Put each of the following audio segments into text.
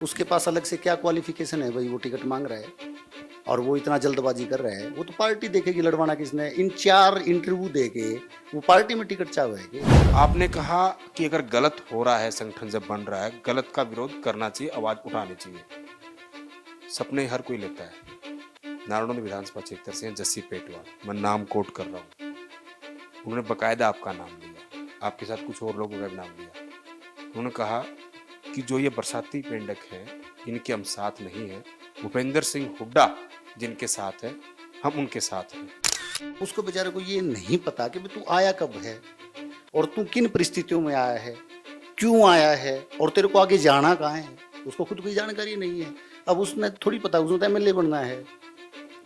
उसके पास अलग से क्या क्वालिफिकेशन है भाई, वो टिकट मांग रहा है और वो इतना जल्दबाजी कर रहा है। वो तो पार्टी देखेगी लड़वाना किसने, इन 4 इंटरव्यू दे के वो पार्टी में टिकट चाहे कि। आपने कहा कि अगर गलत हो रहा है, संगठन जब बन रहा है, गलत का विरोध करना चाहिए, आवाज उठानी चाहिए। सपने हर कोई लेता है। नारायण विधानसभा क्षेत्र से जस्सी पेटवाल, मैं नाम कोट कर रहा हूँ, उन्होंने बकायदा आपका नाम लिया, आपके साथ कुछ और लोगों का भी नाम लिया। उन्होंने कहा कि जो ये बरसाती मेंढक है, इनके हम साथ नहीं है। भूपेंद्र सिंह हुड्डा जिनके साथ है, हम उनके साथ हैं। उसको बेचारे को ये नहीं पता कि भाई तू आया कब है और तू किन परिस्थितियों में आया है, क्यों आया है और तेरे को आगे जाना कहाँ है। उसको खुद की जानकारी नहीं है। अब उसने थोड़ी पता, उसने तो एमएलए बनना है।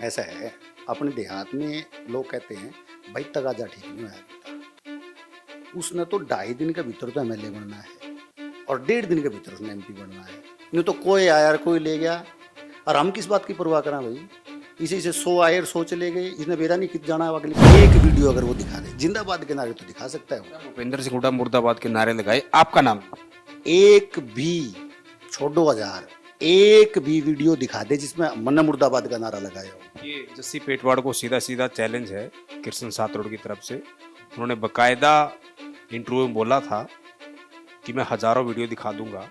ऐसा है अपने देहात में, लोग कहते हैं भाई तगाजा ठीक नहीं आया बेटा। उसने तो 2.5 दिन के भीतर तो एमएलए बनना है और 1.5 दिन के भीतर उसने एमपी बनना है। नहीं तो कोई आया कोई ले गया, और हम किस बात की परवाह करें भाई। इसी से 100 आए और 100 चले गए, इसने बेरा नहीं कित जाना अगले। एक वीडियो अगर वो दिखा दे जिंदाबाद के नारे तो दिखा सकता है वो। भूपेंद्र सिंह हुड्डा मुर्दाबाद के नारे लगाए, आपका नाम एक भी छोड़ो हजार, एक भी वीडियो दिखा दे जिसमें मन्ना मुर्दाबाद का नारा लगाया हो। ये जस्सी पेटवाड़ को सीधा सीधा चैलेंज है कृष्ण सातरोड की तरफ से। उन्होंने बकायदा इंटरव्यू में बोला था कि मैं हजारों वीडियो दिखा दूंगा,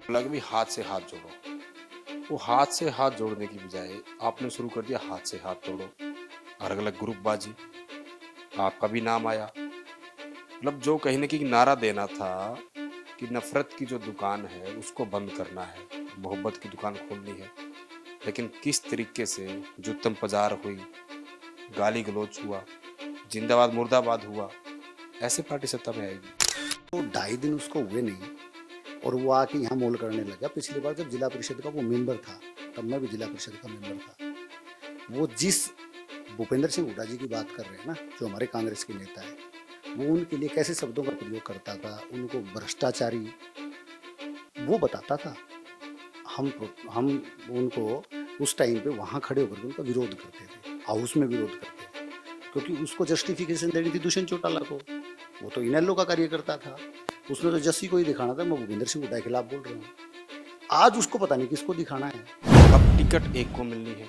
अलग भी हाथ से हाथ जोड़ो। वो हाथ से हाथ जोड़ने की बजाय आपने शुरू कर दिया हाथ से हाथ तोड़ो, अलग अलग ग्रुपबाजी, आपका भी नाम आया। मतलब जो कहीं ना कहीं नारा देना था कि नफरत की जो दुकान है उसको बंद करना है, मोहब्बत की दुकान खोलनी है, लेकिन किस तरीके से जुत्तम पजार हुई, गाली गलौज हुआ, जिंदाबाद मुर्दाबाद हुआ, ऐसे पार्टी सत्ता में आएगी। तो 2.5 दिन उसको हुए नहीं और वो आके यहाँ मोल करने लगा। पिछली बार जब जिला परिषद का वो मेंबर था, तब मैं भी जिला परिषद का मेंबर था। वो जिस भूपेंद्र सिंह हुड्डा जी की बात कर रहे हैं ना, जो हमारे कांग्रेस के नेता है, वो उनके लिए कैसे शब्दों का प्रयोग करता था, उनको भ्रष्टाचारी वो बताता था। हम उनको उस टाइम पे वहाँ खड़े होकर उनका विरोध करते थे, हाउस में विरोध करते थे, क्योंकि उसको जस्टिफिकेशन देनी थी दुष्यंत चौटाला को। वो तो इनेलो का कार्यकर्ता था, उसने तो जस्सी को ही दिखाना था। मैं भूपेंद्र सिंह हुड्डा के खिलाफ बोल रहा हूँ। आज उसको पता नहीं किसको दिखाना है। अब टिकट एक को मिलनी है,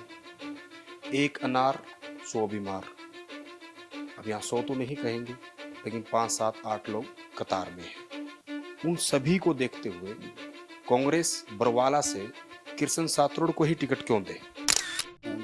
एक अनार 100 बीमार। अब यहाँ 100 तो नहीं कहेंगे, लेकिन 5, 7, 8 लोग कतार में हैं। उन सभी को देखते हुए कांग्रेस बरवाला से कृष्ण सातरोड को ही टिकट क्यों दे?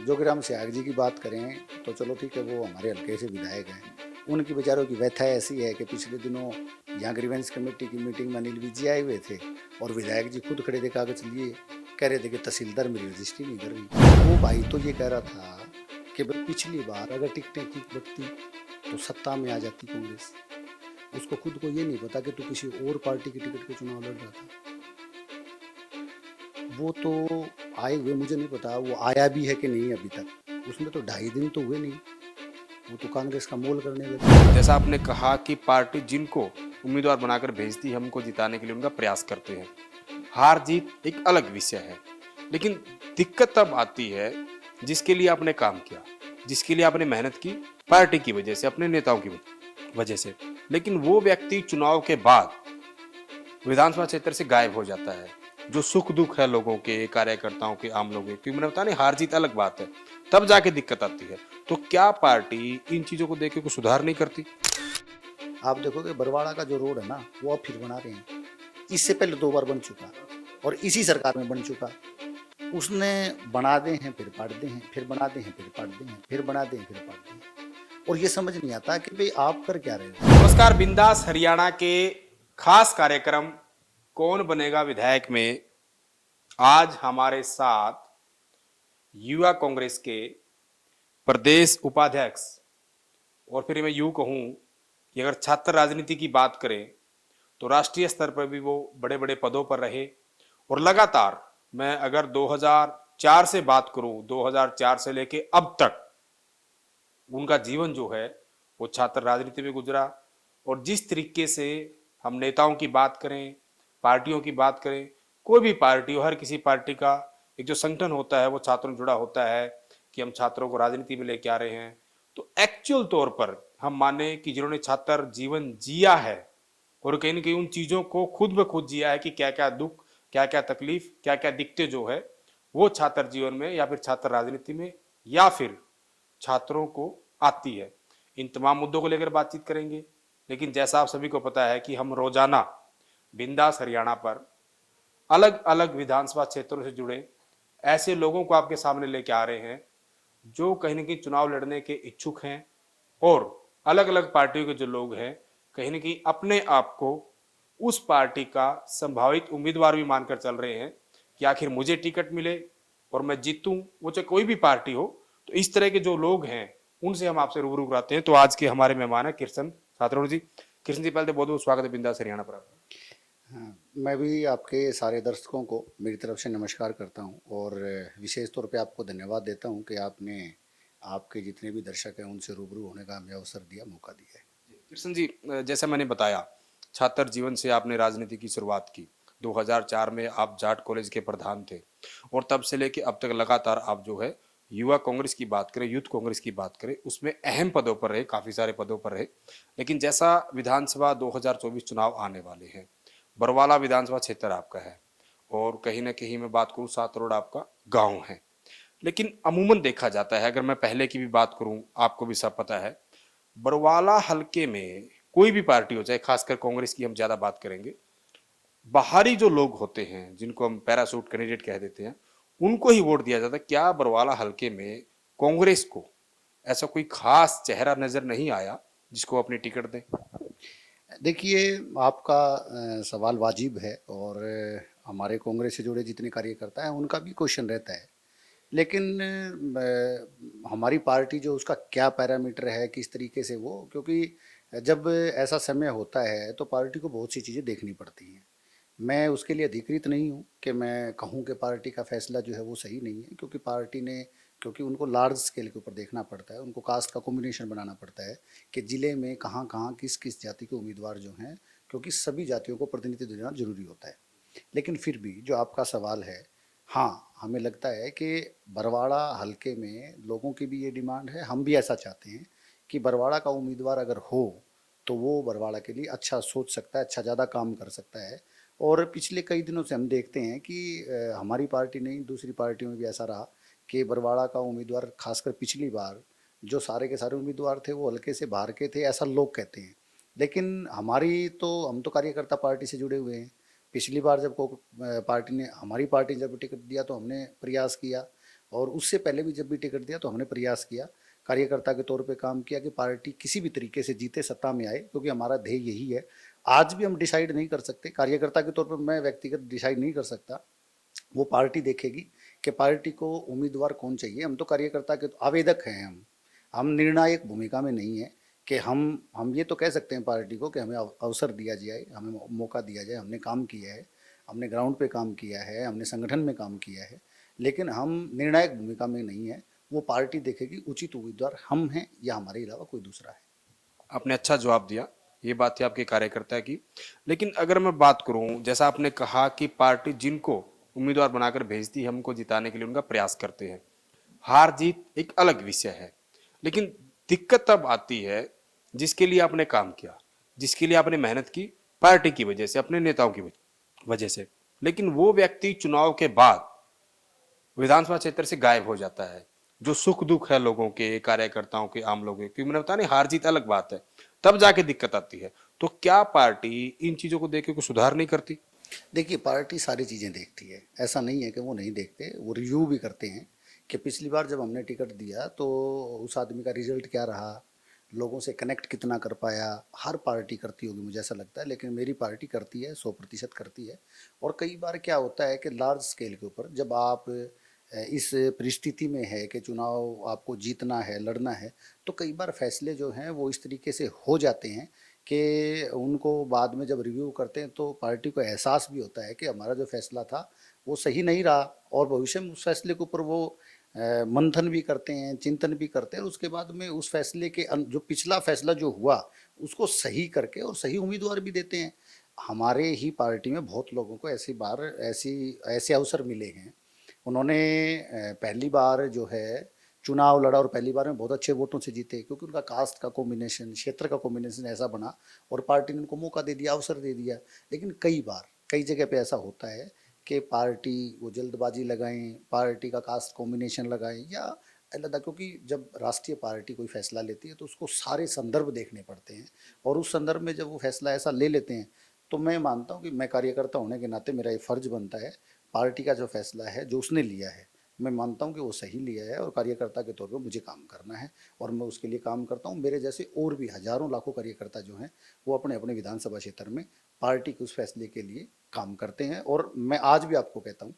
जोगीराम सियाग जी की बात करें तो चलो ठीक है, वो हमारे हल्के से विधायक हैं। उनकी बेचारों की व्यथा ऐसी है कि पिछले दिनों यहाँ ग्रीवेंस कमेटी की मीटिंग में अनिल विज जी आए हुए थे और विधायक जी खुद खड़े थे, कागज लिए, कह रहे थे कि तहसीलदार मेरी रजिस्ट्री नहीं कर रही। वो भाई तो ये कह रहा था कि भाई पिछली बार अगर टिकटें ठीक बटती तो सत्ता में आ जाती कांग्रेस। उसको खुद को ये नहीं पता कि तू किसी और पार्टी की टिकट पे चुनाव लड़ रहा था। वो तो आए हुए, मुझे नहीं पता वो आया भी है कि नहीं अभी तक। उसमें तो 2.5 दिन तो हुए नहीं, वो तो कांग्रेस का मोल करने लगे। जैसा आपने कहा कि पार्टी जिनको उम्मीदवार बनाकर भेजती है, हमको जिताने के लिए उनका प्रयास करते हैं। हार जीत एक अलग विषय है, लेकिन दिक्कत तब आती है जिसके लिए आपने काम किया, जिसके लिए आपने मेहनत की, पार्टी की वजह से, अपने नेताओं की वजह से, लेकिन वो व्यक्ति चुनाव के बाद विधानसभा क्षेत्र से गायब हो जाता है। जो सुख दुख है लोगों के, कार्यकर्ताओं के, आम लोगों के, क्योंकि मैंने बताया नहीं, हार जीत अलग बात है, तब जाके दिक्कत आती है। तो क्या पार्टी इन चीजों को देख के कुछ सुधार नहीं करती? आप देखोगे बरवाड़ा का जो रोड है ना, वो अब फिर बना रहे हैं। इससे पहले 2 बार बन चुका और इसी सरकार में बन चुका। उसने बना दे हैं फिर पाट दे हैं, फिर बना दे हैं फिर पाट दे हैं, फिर बना दे हैं फिर पाट दे हैं। और ये समझ नहीं आता कि भाई आप कर क्या रहे हो। नमस्कार, बिंदास हरियाणा के खास कार्यक्रम कौन बनेगा विधायक में आज हमारे साथ युवा कांग्रेस के प्रदेश उपाध्यक्ष, और फिर मैं यूं कहूं कि अगर छात्र राजनीति की बात करें तो राष्ट्रीय स्तर पर भी वो बड़े बड़े पदों पर रहे, और लगातार मैं अगर 2004 से बात करूं, 2004 से लेके अब तक उनका जीवन जो है वो छात्र राजनीति में गुजरा। और जिस तरीके से हम नेताओं की बात करें, पार्टियों की बात करें, कोई भी पार्टी हो, हर किसी पार्टी का एक जो संगठन होता है वो छात्रों से जुड़ा होता है कि हम छात्रों को राजनीति में लेके आ रहे हैं। तो एक्चुअल तौर पर हम माने कि जिन्होंने छात्र जीवन जिया है और कहीं ना कहीं उन चीजों को खुद ब खुद जिया है कि क्या क्या दुख, क्या क्या तकलीफ, क्या क्या दिक्कतें जो है वो छात्र जीवन में या फिर छात्र राजनीति में या फिर छात्रों को आती है। इन तमाम मुद्दों को लेकर बातचीत करेंगे। लेकिन जैसा आप सभी को पता है कि हम रोजाना बिंदास हरियाणा पर अलग अलग विधानसभा क्षेत्रों से जुड़े ऐसे लोगों को आपके सामने लेके आ रहे हैं जो कहीं ना कहीं चुनाव लड़ने के इच्छुक हैं और अलग अलग पार्टियों के जो लोग हैं कहीं ना कहीं अपने आप को उस पार्टी का संभावित उम्मीदवार भी मानकर चल रहे हैं कि आखिर मुझे टिकट मिले और मैं जीतूं, वो चाहे कोई भी पार्टी हो। तो इस तरह के जो लोग हैं उनसे हम आपसे रूबरू कराते हैं। तो आज के हमारे मेहमान है कृष्ण सातरोड़ जी। कृष्ण जी, पहले तो बहुत बहुत स्वागत है बिंदास हरियाणा पर आपका। हाँ, मैं भी आपके सारे दर्शकों को मेरी तरफ से नमस्कार करता हूं और विशेष तौर पे आपको धन्यवाद देता हूं कि आपने आपके जितने भी दर्शक हैं उनसे रूबरू होने का हमें अवसर दिया, मौका दिया है। कृष्ण जी, जैसा मैंने बताया, छात्र जीवन से आपने राजनीति की शुरुआत की। 2004 में आप जाट कॉलेज के प्रधान थे और तब से लेके अब तक लगातार आप जो है युवा कांग्रेस की बात करें, यूथ कांग्रेस की बात करें, उसमें अहम पदों पर रहे, काफी सारे पदों पर रहे। लेकिन जैसा विधानसभा 2024 चुनाव आने वाले हैं, बरवाला विधानसभा क्षेत्र आपका है और कहीं ना कहीं मैं बात करूं सातरोड़ आपका गांव है। लेकिन अमूमन देखा जाता है, अगर मैं पहले की भी बात करूं, आपको भी सब पता है, बरवाला हलके में कोई भी पार्टी हो, चाहे खासकर कांग्रेस की हम ज्यादा बात करेंगे, बाहरी जो लोग होते हैं जिनको हम पैरासूट कैंडिडेट कह देते हैं, उनको ही वोट दिया जाता है। क्या बरवाला हलके में कांग्रेस को ऐसा कोई खास चेहरा नजर नहीं आया जिसको अपनी टिकट दें? देखिए, आपका सवाल वाजिब है और हमारे कांग्रेस से जुड़े जितने कार्यकर्ता हैं उनका भी क्वेश्चन रहता है। लेकिन हमारी पार्टी जो उसका क्या पैरामीटर है, किस तरीके से वो, क्योंकि जब ऐसा समय होता है तो पार्टी को बहुत सी चीज़ें देखनी पड़ती हैं। मैं उसके लिए अधिकृत नहीं हूँ कि मैं कहूँ कि पार्टी का फैसला जो है वो सही नहीं है, क्योंकि पार्टी ने, क्योंकि उनको लार्ज स्केल के ऊपर देखना पड़ता है, उनको कास्ट का कॉम्बिनेशन बनाना पड़ता है कि ज़िले में कहाँ कहाँ किस किस जाति के उम्मीदवार जो हैं, क्योंकि सभी जातियों को प्रतिनिधित्व देना जरूरी होता है। लेकिन फिर भी जो आपका सवाल है, हाँ, हमें लगता है कि बरवाड़ा हलके में लोगों की भी ये डिमांड है, हम भी ऐसा चाहते हैं कि बरवाड़ा का उम्मीदवार अगर हो तो वो बरवाड़ा के लिए अच्छा सोच सकता है, अच्छा ज़्यादा काम कर सकता है। और पिछले कई दिनों से हम देखते हैं कि हमारी पार्टी नहीं, दूसरी पार्टियों में भी ऐसा रहा कि बरवाड़ा का उम्मीदवार, खासकर पिछली बार जो सारे के सारे उम्मीदवार थे वो हल्के से बाहर के थे, ऐसा लोग कहते हैं। लेकिन हम तो कार्यकर्ता पार्टी से जुड़े हुए हैं। पिछली बार जब को पार्टी ने, हमारी पार्टी जब टिकट दिया तो हमने प्रयास किया, और उससे पहले भी जब भी टिकट दिया तो हमने प्रयास किया, कार्यकर्ता के तौर पे काम किया कि पार्टी किसी भी तरीके से जीते, सत्ता में आए, क्योंकि हमारा ध्येय यही है। आज भी हम डिसाइड नहीं कर सकते, कार्यकर्ता के तौर पर मैं व्यक्तिगत डिसाइड नहीं कर सकता, वो पार्टी देखेगी कि पार्टी को उम्मीदवार कौन चाहिए। हम तो कार्यकर्ता के आवेदक हैं, हम निर्णायक भूमिका में नहीं है कि हम ये तो कह सकते हैं पार्टी को कि हमें अवसर दिया जाए, हमें मौका दिया जाए, हमने काम किया है, हमने ग्राउंड पे काम किया है, हमने संगठन में काम किया है, लेकिन हम निर्णायक भूमिका में नहीं है। वो पार्टी देखेगी उचित उम्मीदवार हम हैं या हमारे अलावा कोई दूसरा है। आपने अच्छा जवाब दिया, ये बात थी आपके कार्यकर्ता की। लेकिन अगर मैं बात करूं, जैसा आपने कहा कि पार्टी जिनको उम्मीदवार बनाकर भेजती है, हमको जिताने के लिए उनका प्रयास करते हैं, हार जीत एक अलग विषय है। लेकिन दिक्कत तब आती है जिसके लिए आपने काम किया, जिसके लिए आपने मेहनत की, पार्टी की वजह से, अपने नेताओं की वजह से, लेकिन वो व्यक्ति चुनाव के बाद विधानसभा क्षेत्र से गायब हो जाता है। जो सुख दुख है लोगों के, कार्यकर्ताओं के, आम लोगों के, क्योंकि मैंने बताया नहीं, हार जीत अलग बात है, तब जाके दिक्कत आती है। तो क्या पार्टी इन चीजों को देख के कुछ सुधार नहीं करती? देखिए, पार्टी सारी चीज़ें देखती है, ऐसा नहीं है कि वो नहीं देखते, वो रिव्यू भी करते हैं कि पिछली बार जब हमने टिकट दिया तो उस आदमी का रिजल्ट क्या रहा, लोगों से कनेक्ट कितना कर पाया। हर पार्टी करती होगी मुझे ऐसा लगता है, लेकिन मेरी पार्टी करती है, 100% करती है। और कई बार क्या होता है कि लार्ज स्केल के ऊपर जब आप इस परिस्थिति में है कि चुनाव आपको जीतना है, लड़ना है, तो कई बार फैसले जो हैं वो इस तरीके से हो जाते हैं कि उनको बाद में जब रिव्यू करते हैं तो पार्टी को एहसास भी होता है कि हमारा जो फैसला था वो सही नहीं रहा, और भविष्य में उस फैसले के ऊपर वो मंथन भी करते हैं, चिंतन भी करते हैं, और उसके बाद में उस फैसले के जो पिछला फैसला जो हुआ उसको सही करके और सही उम्मीदवार भी देते हैं। हमारे ही पार्टी में बहुत लोगों को ऐसे अवसर मिले हैं। उन्होंने पहली बार जो है चुनाव लड़ा और पहली बार में बहुत अच्छे वोटों से जीते, क्योंकि उनका कास्ट का कॉम्बिनेशन, क्षेत्र का कॉम्बिनेशन ऐसा बना और पार्टी ने उनको मौका दे दिया, अवसर दे दिया। लेकिन कई बार कई जगह पे ऐसा होता है कि पार्टी वो जल्दबाजी लगाएं, पार्टी का कास्ट कॉम्बिनेशन लगाएं या अलग, क्योंकि जब राष्ट्रीय पार्टी कोई फैसला लेती है तो उसको सारे संदर्भ देखने पड़ते हैं, और उस संदर्भ में जब वो फैसला ऐसा ले लेते हैं तो मैं मानता हूँ कि मैं कार्यकर्ता होने के नाते मेरा ये फर्ज बनता है, पार्टी का जो फैसला है जो उसने लिया है मैं मानता हूँ कि वो सही लिया है, और कार्यकर्ता के तौर पर मुझे काम करना है और मैं उसके लिए काम करता हूँ। मेरे जैसे और भी हजारों लाखों कार्यकर्ता जो हैं वो अपने अपने विधानसभा क्षेत्र में पार्टी के उस फैसले के लिए काम करते हैं, और मैं आज भी आपको कहता हूँ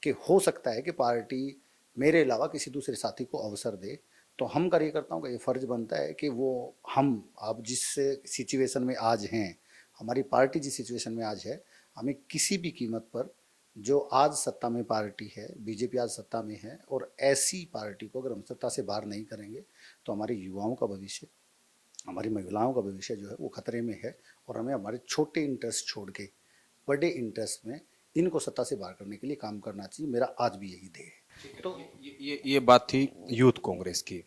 कि हो सकता है कि पार्टी मेरे अलावा किसी दूसरे साथी को अवसर दे, तो हम कार्यकर्ताओं का ये फर्ज बनता है कि वो हम आप जिस सिचुएशन में आज हैं, हमारी पार्टी जिस सिचुएशन में आज है, हमें किसी भी कीमत पर जो आज सत्ता में पार्टी है, बीजेपी आज सत्ता में है, और ऐसी पार्टी को अगर हम सत्ता से बाहर नहीं करेंगे तो हमारे युवाओं का भविष्य, हमारी महिलाओं का भविष्य जो है वो खतरे में है, और हमें हमारे छोटे इंटरेस्ट छोड़ के बड़े इंटरेस्ट में इनको सत्ता से बाहर करने के लिए काम करना चाहिए। मेरा आज भी यही ध्येय है। तो ये बात थी यूथ कांग्रेस की।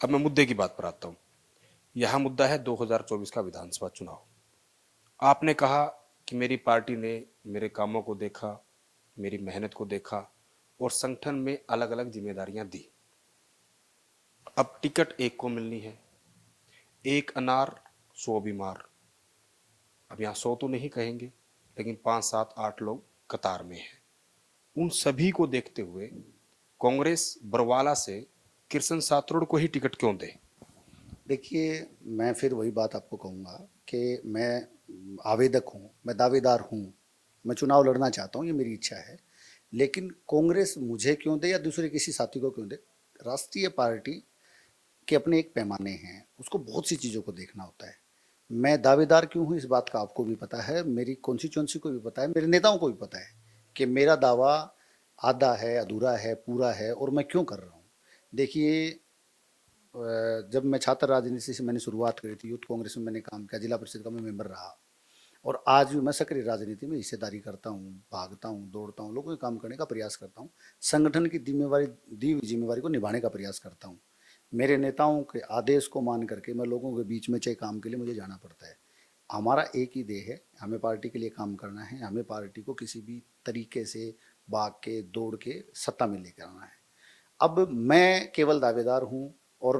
अब मैं मुद्दे की बात पर आता हूँ। यह मुद्दा है 2024 का विधानसभा चुनाव। आपने कहा कि मेरी पार्टी ने मेरे कामों को देखा, मेरी मेहनत को देखा और संगठन में अलग अलग जिम्मेदारियां दी। अब टिकट एक को मिलनी है, एक अनार 100 बीमार। अब यहाँ 100 तो नहीं कहेंगे, लेकिन 5 7 8 लोग कतार में हैं। उन सभी को देखते हुए कांग्रेस बरवाला से कृष्ण सातरोड़ को ही टिकट क्यों दे? देखिए, मैं फिर वही बात आपको कहूँगा कि मैं आवेदक हूँ, मैं दावेदार हूँ, मैं चुनाव लड़ना चाहता हूँ, ये मेरी इच्छा है, लेकिन कांग्रेस मुझे क्यों दे या दूसरे किसी साथी को क्यों दे, राष्ट्रीय पार्टी के अपने एक पैमाने हैं, उसको बहुत सी चीज़ों को देखना होता है। मैं दावेदार क्यों हूँ इस बात का आपको भी पता है, मेरी कॉन्स्टिट्यूंसी को भी पता है, मेरे नेताओं को भी पता है कि मेरा दावा आधा है, अधूरा है, पूरा है, और मैं क्यों कर रहा हूँ। देखिए, जब मैं छात्र राजनीति से मैंने शुरुआत करी थी, यूथ कांग्रेस में मैंने काम किया, जिला परिषद का मैं मेंबर रहा, और आज भी मैं सक्रिय राजनीति में हिस्सेदारी करता हूँ, भागता हूँ, दौड़ता हूँ, लोगों के काम करने का प्रयास करता हूँ, संगठन की जिम्मेवारी, दी हुई जिम्मेवारी को निभाने का प्रयास करता हूँ। मेरे नेताओं के आदेश को मान करके मैं लोगों के बीच में चाहे काम के लिए मुझे जाना पड़ता है। हमारा एक ही ध्येय है, हमें पार्टी के लिए काम करना है, हमें पार्टी को किसी भी तरीके से भाग के दौड़ के सत्ता में लेकर आना है। अब मैं केवल दावेदार हूँ, और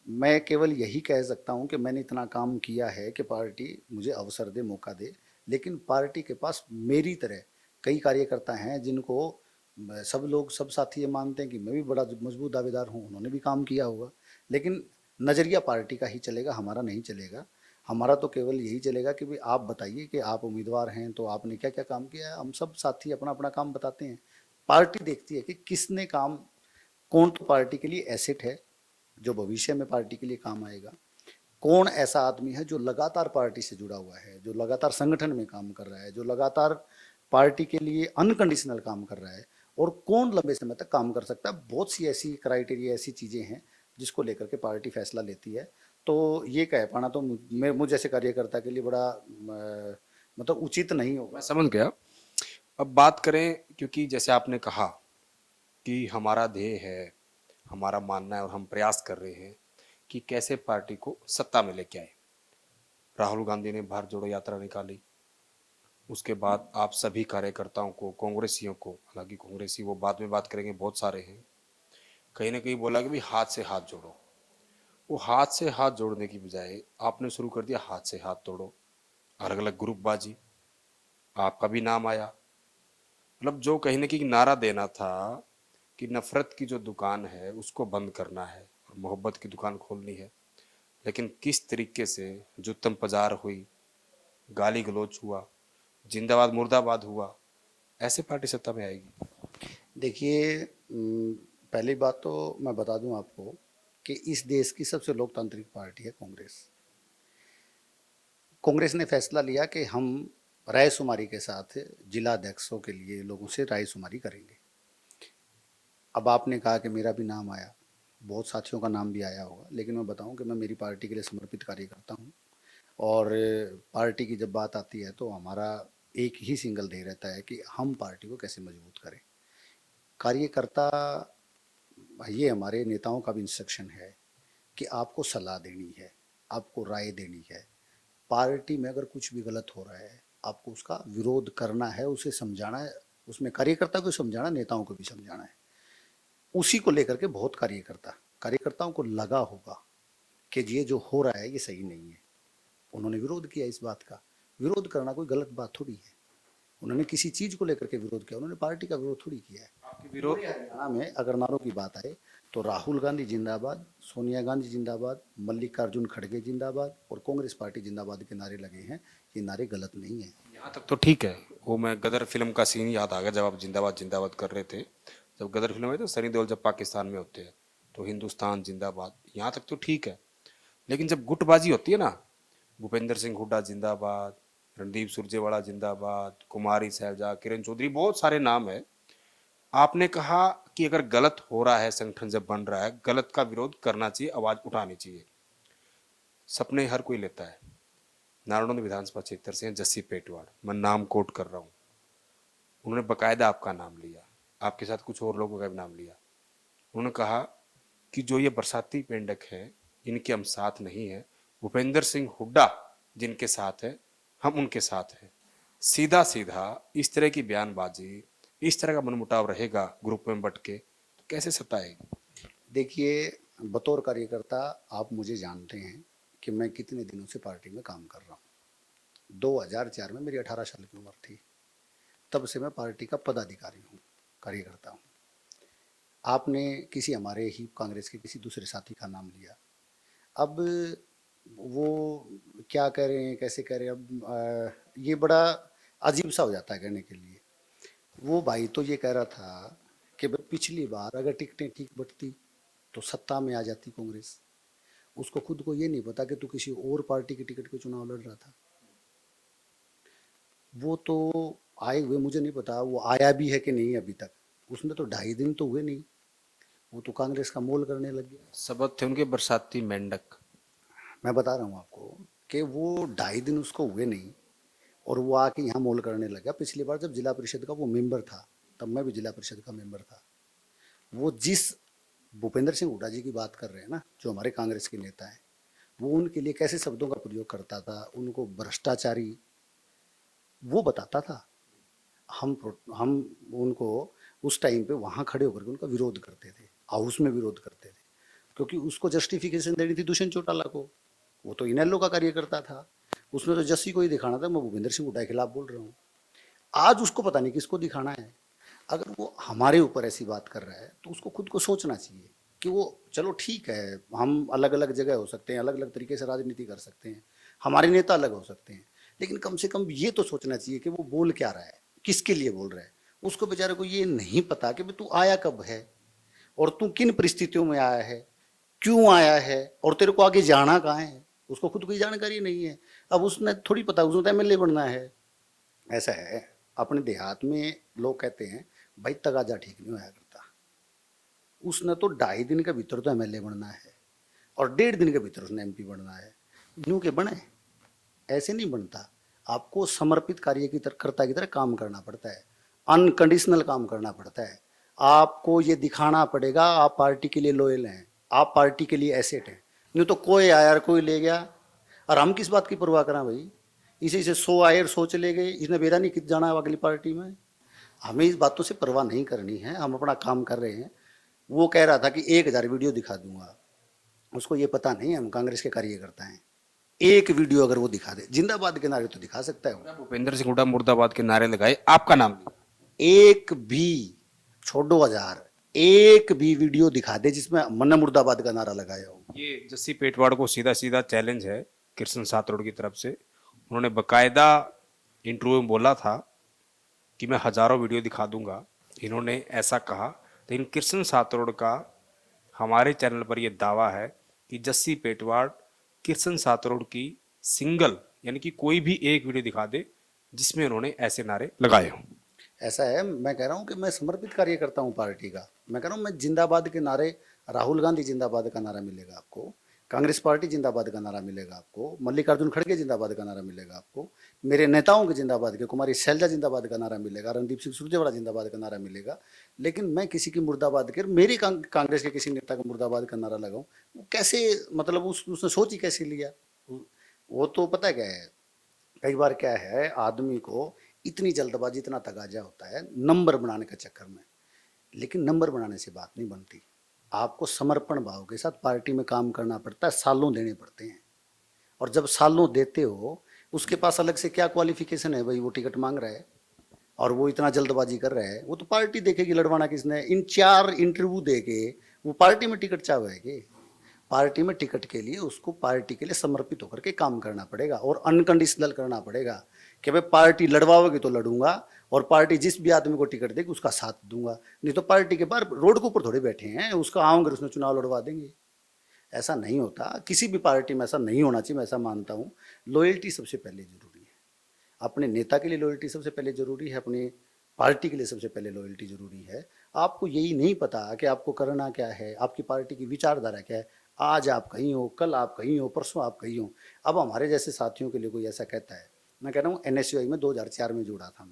मैं केवल यही कह सकता हूँ कि मैंने इतना काम किया है कि पार्टी मुझे अवसर दे, मौका दे, लेकिन पार्टी के पास मेरी तरह कई कार्यकर्ता हैं जिनको सब लोग, सब साथी ये मानते हैं कि मैं भी बड़ा मजबूत दावेदार हूँ, उन्होंने भी काम किया होगा, लेकिन नज़रिया पार्टी का ही चलेगा, हमारा नहीं चलेगा। हमारा तो केवल यही चलेगा कि भाई आप बताइए कि आप उम्मीदवार हैं तो आपने क्या क्या काम किया है, हम सब साथी अपना अपना काम बताते हैं। पार्टी देखती है कि किसने काम, कौन तो पार्टी के लिए एसेट है जो भविष्य में पार्टी के लिए काम आएगा, कौन ऐसा आदमी है जो लगातार पार्टी से जुड़ा हुआ है, जो लगातार संगठन में काम कर रहा है, जो लगातार पार्टी के लिए अनकंडीशनल काम कर रहा है, और कौन लंबे समय तक काम कर सकता है। बहुत सी ऐसी क्राइटेरिया, ऐसी चीज़ें हैं जिसको लेकर के पार्टी फैसला लेती है। तो ये कह पाना तो मुझ जैसे कार्यकर्ता के लिए बड़ा मतलब उचित नहीं होगा। मैं समझ गया। अब बात करें, क्योंकि जैसे आपने कहा कि हमारा ध्येय है, हमारा मानना है और हम प्रयास कर रहे हैं कि कैसे पार्टी को सत्ता में लेके आए। राहुल गांधी ने भारत जोड़ो यात्रा निकाली, उसके बाद आप सभी कार्यकर्ताओं को, कांग्रेसियों को, हालांकि कांग्रेसी वो बाद में बात करेंगे, बहुत सारे हैं, कहीं ना कहीं बोला कि भाई हाथ से हाथ जोड़ो। वो हाथ से हाथ जोड़ने की बजाय आपने शुरू कर दिया हाथ से हाथ तोड़ो, अलग अलग ग्रुपबाजी, आपका भी नाम आया। मतलब जो कहीं ना कहीं नारा देना था कि नफरत की जो दुकान है उसको बंद करना है और मोहब्बत की दुकान खोलनी है, लेकिन किस तरीके से जुत्तम पजार हुई, गाली गलौज हुआ, जिंदाबाद मुर्दाबाद हुआ, ऐसे पार्टी सत्ता में आएगी? देखिए, पहली बात तो मैं बता दूं आपको कि इस देश की सबसे लोकतांत्रिक पार्टी है कांग्रेस। कांग्रेस ने फैसला लिया कि हम रायशुमारी के साथ जिला अध्यक्षों के लिए लोगों से रायशुमारी करेंगे। अब आपने कहा कि मेरा भी नाम आया, बहुत साथियों का नाम भी आया होगा, लेकिन मैं बताऊं कि मैं मेरी पार्टी के लिए समर्पित कार्यकर्ता हूं, और पार्टी की जब बात आती है तो हमारा एक ही सिंगल ध्येय रहता है कि हम पार्टी को कैसे मजबूत करें। कार्यकर्ता, ये हमारे नेताओं का भी इंस्ट्रक्शन है कि आपको सलाह देनी है, आपको राय देनी है। पार्टी में अगर कुछ भी गलत हो रहा है, आपको उसका विरोध करना है, उसे समझाना है, उसमें कार्यकर्ता को समझाना, नेताओं को भी समझाना है। उसी को लेकर के बहुत कार्यकर्ताओं को लगा होगा कि ये जो हो रहा है ये सही नहीं है। उन्होंने विरोध किया इस बात का। विरोध करना कोई गलत बात थोड़ी है। उन्होंने किसी चीज को लेकर के विरोध किया, उन्होंने पार्टी का विरोध थोड़ी किया है। आपके विरोध पूरे हरियाणा में अगर नारों की बात आए तो राहुल गांधी जिंदाबाद, सोनिया गांधी जिंदाबाद, मल्लिकार्जुन खड़गे जिंदाबाद और कांग्रेस पार्टी जिंदाबाद के नारे लगे हैं। ये नारे गलत नहीं है। यहाँ तक तो ठीक है। वो मैं गदर फिल्म का सीन याद आ गया जब आप जिंदाबाद जिंदाबाद कर रहे थे। जब गदर फिल्म आई तो सनी देओल जब पाकिस्तान में होते हैं तो हिंदुस्तान जिंदाबाद, यहाँ तक तो ठीक है। लेकिन जब गुटबाजी होती है ना, भूपेंद्र सिंह हुड्डा जिंदाबाद, रणदीप सुरजेवाला जिंदाबाद, कुमारी सैलजा, किरण चौधरी, बहुत सारे नाम है। आपने कहा कि अगर गलत हो रहा है, संगठन जब बन रहा है, गलत का विरोध करना चाहिए, आवाज उठानी चाहिए। सपने हर कोई लेता है। नारायण विधानसभा क्षेत्र से हैं जस्सी पेटवाड़, मैं नाम कोट कर रहा हूँ। उन्होंने बकायदा आपका नाम लिया, आपके साथ कुछ और लोगों का भी नाम लिया। उन्होंने कहा कि जो ये बरसाती पेंडक है इनके हम साथ नहीं है, भूपेंद्र सिंह हुड्डा जिनके साथ है हम उनके साथ हैं। सीधा सीधा इस तरह की बयानबाजी, इस तरह का मनमुटाव रहेगा ग्रुप में बट के तो कैसे सत्ता आएगी? देखिए, बतौर कार्यकर्ता आप मुझे जानते हैं कि मैं कितने दिनों से पार्टी में काम कर रहा हूँ। 2004 में मेरी 18 साल की उम्र थी, तब से मैं पार्टी का पदाधिकारी हूँ, कार्यकर्ता हूँ। आपने किसी हमारे ही कांग्रेस के किसी दूसरे साथी का नाम लिया। अब वो क्या कह रहे हैं, कैसे कह रहे हैं, अब ये बड़ा अजीब सा हो जाता है कहने के लिए। वो भाई तो ये कह रहा था कि भाई पिछली बार अगर टिकटें ठीक बंटती तो सत्ता में आ जाती कांग्रेस। उसको खुद को ये नहीं पता कि तू किसी और पार्टी की टिकट पे चुनाव लड़ रहा था। वो तो आए हुए मुझे नहीं पता वो आया भी है कि नहीं अभी तक। उसने तो 2.5 दिन तो हुए नहीं, वो तो कांग्रेस का मोल करने लग गया। सबक थे उनके बरसाती मेंढक। मैं बता रहा हूँ आपको कि वो 2.5 दिन उसको हुए नहीं और वो आके यहाँ मोल करने लगा। पिछली बार जब जिला परिषद का वो मेंबर था, तब मैं भी जिला परिषद का मेंबर था। वो जिस भूपेंद्र सिंह हुड्डा जी की बात कर रहे हैं ना, जो हमारे कांग्रेस के नेता हैं, वो उनके लिए कैसे शब्दों का प्रयोग करता था, उनको भ्रष्टाचारी वो बताता था। हम उनको उस टाइम पे वहाँ खड़े होकर के उनका विरोध करते थे, हाउस में विरोध करते थे, क्योंकि उसको जस्टिफिकेशन देनी थी दुष्यंत चौटाला को। वो तो इनेलो का कार्यकर्ता था, उसने तो जस्सी को ही दिखाना था। मैं भूपेंद्र सिंह हुड्डा के खिलाफ बोल रहा हूँ। आज उसको पता नहीं किसको दिखाना है। अगर वो हमारे ऊपर ऐसी बात कर रहा है तो उसको खुद को सोचना चाहिए कि वो चलो ठीक है, हम अलग अलग जगह हो सकते हैं, अलग अलग तरीके से राजनीति कर सकते हैं, हमारे नेता अलग हो सकते हैं, लेकिन कम से कम ये तो सोचना चाहिए कि वो बोल क्या रहा है, किसके लिए बोल रहा है। उसको बेचारे को ये नहीं पता कि तू आया कब है और तू किन परिस्थितियों में आया है, क्यों आया है और तेरे को आगे जाना कहाँ है। उसको खुद कोई जानकारी नहीं है। अब उसने थोड़ी पता उसने तो एमएलए बनना है। ऐसा है, अपने देहात में लोग कहते हैं भाई तगाजा ठीक नहीं होया करता। उसने तो 2.5 दिन के भीतर तो एमएलए बनना है और 1.5 दिन के भीतर उसने एमपी बनना है। यूं के बने, ऐसे नहीं बनता। आपको समर्पित कार्य की तरह कर्ता की तरह काम करना पड़ता है, अनकंडीशनल काम करना पड़ता है। आपको ये दिखाना पड़ेगा आप पार्टी के लिए लॉयल हैं, आप पार्टी के लिए एसेट हैं। नहीं तो कोई आया कोई ले गया, और हम किस बात की परवाह करें भाई। इसे 100 आए और 100 चले गए, इसने बेरा नहीं कित जाना अगली पार्टी में। हमें इस बातों से परवाह नहीं करनी है, हम अपना काम कर रहे हैं। वो कह रहा था कि 1000 वीडियो दिखा दूंगा, उसको ये पता नहीं हम कांग्रेस के कार्यकर्ता हैं। एक वीडियो अगर वो दिखा दे जिंदाबाद के नारे तो दिखा सकता है। भूपेंद्र सिंह हुड्डा मुर्दाबाद के नारे लगाए, आपका नाम लिया। एक भी छोड़ो 1000, एक भी वीडियो दिखा दे जिसमें मन्ना मुर्दाबाद का नारा लगाया हो। ये जस्सी पेटवाड़ को सीधा सीधा चैलेंज है कृष्ण सातरोड की तरफ से। उन्होंने बकायदा इंटरव्यू में बोला था कि मैं हजारों वीडियो दिखा दूंगा, इन्होंने ऐसा कहा। लेकिन कृष्ण सातरोड का हमारे चैनल पर यह दावा है कि जस्सी पेटवाड़ कृष्ण सातरोड की सिंगल यानी कि कोई भी एक वीडियो दिखा दे जिसमें उन्होंने ऐसे नारे लगाए हों। ऐसा है, मैं कह रहा हूँ कि मैं समर्पित कार्यकर्ता हूँ पार्टी का। मैं कह रहा हूँ मैं जिंदाबाद के नारे, राहुल गांधी जिंदाबाद का नारा मिलेगा आपको, कांग्रेस पार्टी जिंदाबाद का नारा मिलेगा आपको, मल्लिकार्जुन खड़गे जिंदाबाद का नारा मिलेगा आपको, मेरे नेताओं के जिंदाबाद के, कुमारी शैलजा जिंदाबाद का नारा मिलेगा, रणदीप सिंह सुरजेवाला जिंदाबाद का नारा मिलेगा। लेकिन मैं किसी की मुर्दाबाद कर, मेरी कांग्रेस के किसी नेता का मुर्दाबाद का नारा लगाऊं, वो कैसे, मतलब उसने सोच ही कैसे लिया। वो तो पता क्या है, कई बार क्या है, आदमी को इतनी जल्दबाजी, इतना तगाजा होता है नंबर बनाने के चक्कर में। लेकिन नंबर बनाने से बात नहीं बनती। आपको समर्पण भाव के साथ पार्टी में काम करना पड़ता है, सालों देने पड़ते हैं। और जब सालों देते हो, उसके पास अलग से क्या क्वालिफिकेशन है भाई, वो टिकट मांग रहा है और वो इतना जल्दबाजी कर रहा है, वो तो पार्टी देखेगी लड़वाना किसने। इन 4 इंटरव्यू दे के वो पार्टी में टिकट चाहेगी। पार्टी में टिकट के लिए उसको पार्टी के लिए समर्पित होकर के काम करना पड़ेगा और अनकंडीशनल करना पड़ेगा कि भाई पार्टी लड़वाओगे तो लड़ूंगा और पार्टी जिस भी आदमी को टिकट देगी उसका साथ दूंगा। नहीं तो पार्टी के बाहर रोड के ऊपर थोड़े बैठे हैं, उसका आऊंगे उसने चुनाव लड़वा देंगे। ऐसा नहीं होता, किसी भी पार्टी में ऐसा नहीं होना चाहिए, मैं ऐसा मानता हूँ। लॉयल्टी सबसे पहले जरूरी है। अपने नेता के लिए लॉयल्टी सबसे पहले जरूरी है, अपनी पार्टी के लिए सबसे पहले लॉयल्टी जरूरी है। आपको यही नहीं पता कि आपको करना क्या है, आपकी पार्टी की विचारधारा क्या है। आज आप कहीं हो, कल आप कहीं हो, परसों आप कहीं हो। अब हमारे जैसे साथियों के लिए कोई ऐसा कहता है, मैं कह रहा हूँ एनएसयूआई में 2004 में जुड़ा था